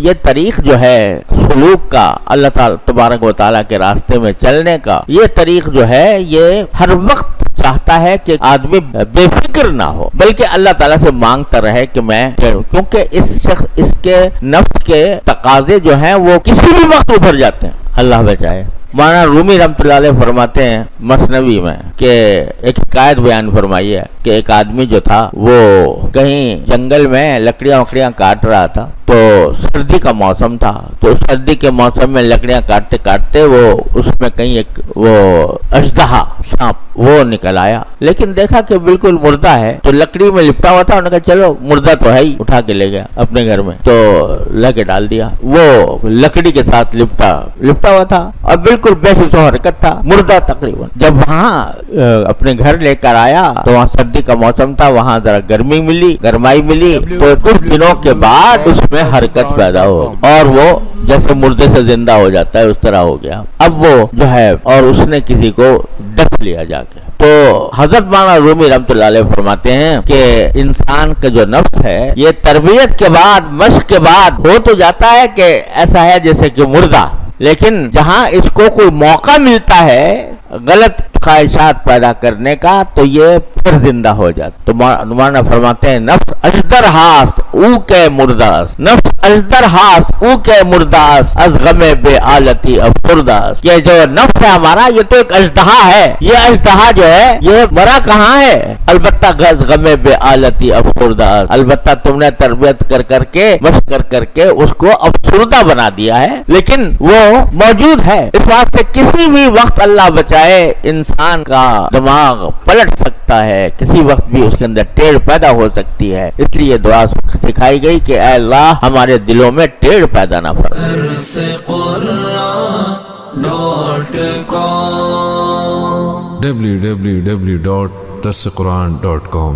یہ طریق جو ہے سلوک کا، اللہ تعالیٰ تبارک و تعالیٰ کے راستے میں چلنے کا، یہ طریق جو ہے یہ ہر وقت چاہتا ہے کہ آدمی بے فکر نہ ہو، بلکہ اللہ تعالیٰ سے مانگتا رہے کہ میں، کیونکہ اس کے نفس کے تقاضے جو ہیں وہ کسی بھی وقت ابھر جاتے ہیں، اللہ بچائے۔ مولانا رومی رحمۃ اللہ علیہ فرماتے ہیں مثنوی میں کہ ایک حکایت بیان فرمائی ہے کہ ایک آدمی جو تھا وہ کہیں جنگل میں لکڑیاں کاٹ رہا تھا، تو سردی کا موسم تھا، تو سردی کے موسم میں لکڑیاں کاٹتے کاٹتے وہ اس میں کہیں ایک وہ اژدہا سانپ وہ نکل آیا، لیکن دیکھا کہ بالکل مردہ ہے، تو لکڑی میں لپٹا ہوا تھا، انہوں نے کہا چلو مردہ تو ہے ہی، اٹھا کے لے گیا اپنے گھر میں، تو لے کے ڈال دیا۔ وہ لکڑی کے ساتھ لپٹا ہوا تھا اور بالکل بے حس و حرکت تھا، مردہ تقریباً۔ جب وہاں اپنے گھر لے کر آیا تو وہاں سردی کا موسم تھا، وہاں ذرا گرمائی ملی، تو کچھ دنوں کے بعد اس میں حرکت پیدا ہو اور وہ جیسے مردے سے زندہ ہو جاتا ہے اس طرح ہو گیا۔ اب وہ جو ہے اور اس نے کسی کو ڈس لیا جا کے۔ تو حضرت مولانا رومی رحمۃ اللہ علیہ فرماتے ہیں کہ انسان کا جو نفس ہے یہ تربیت کے بعد، مشق کے بعد ہو تو جاتا ہے کہ ایسا ہے جیسے کہ مردہ، لیکن جہاں اس کو کوئی موقع ملتا ہے غلط خواہشات پیدا کرنے کا تو یہ پھر زندہ ہو جاتا۔ تو مولانا فرماتے ہیں نفس اجدر ہاست او کے مرداست، نفس اجدر ہاست او کے مرداست، از غم بے آلتی افسرداست۔ یہ جو نفس ہے ہمارا یہ تو ایک اژدہا ہے، یہ اژدہا جو ہے یہ مرا کہاں ہے؟ البتہ غم بے آلتی افسرداست، البتہ تم نے تربیت کر کے مشق کر کے اس کو افسردہ بنا دیا ہے، لیکن وہ موجود ہے۔ اس واسطے کسی بھی وقت اللہ بچائے انسان کا دماغ پلٹ سکتا ہے، کسی وقت بھی اس کے اندر ٹیڑھ پیدا ہو سکتی ہے، اس لیے دعا سکھائی گئی کہ اے اللہ ہمارے دلوں میں ٹیڑھ پیدا نہ فرما۔ www.darsequran.com